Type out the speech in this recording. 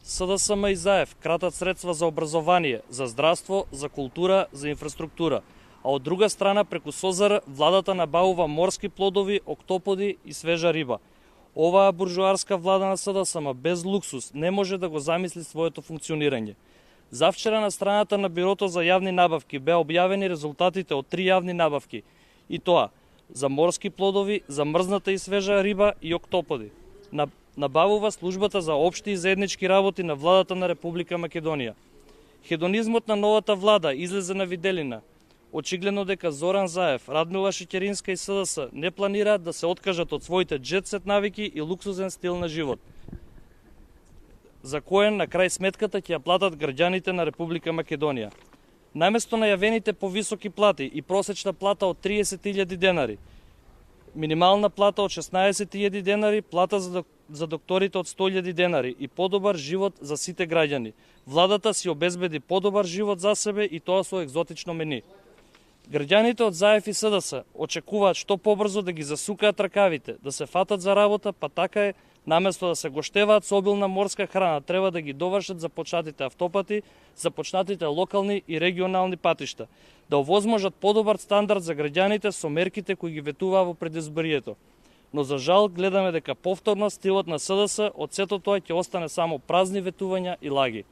СДСМ и ЗАЕВ кратат средства за образование, за здравство, за култура, за инфраструктура, а од друга страна преку СОЗР владата набавува морски плодови, октоподи и свежа риба. Оваа буржуарска влада на СДСМ без луксус не може да го замисли своето функционирање. Завчера на страната на Бирото за јавни набавки беа објавени резултатите од 3 јавни набавки, и тоа за морски плодови, за мрзната и свежа риба и октоподи. Набавува службата за општи и заеднички работи на владата на Република Македонија. Хедонизмот на новата влада излезе на виделина. Очигледно дека Зоран Заев, Радмила Шеќеринска и СДС не планираат да се откажат од своите джетсет навики и луксузен стил на живот, за кој на крај сметката ќе ја платат граѓаните на Република Македонија. Наместо најавените повисоки плати и просечна плата од 30.000 денари, минимална плата од 16.000 денари, плата за докторите од 100.000 денари и подобар живот за сите граѓани. Владата си обезбеди подобар живот за себе и тоа со екзотично мени. Граѓаните од ЗАЕВ и СДС очекуваат што побрзо да ги засукаат ракавите, да се фатат за работа, па така е, наместо да се гоштеваат со обилна морска храна, треба да ги довршат започнатите автопати, започнатите локални и регионални патишта, да овозможат подобар стандард за граѓаните со мерките кои ги ветуваа во предизборието. Но за жал гледаме дека повторно стилот на СДС од сето тоа ќе остане само празни ветувања и лаги.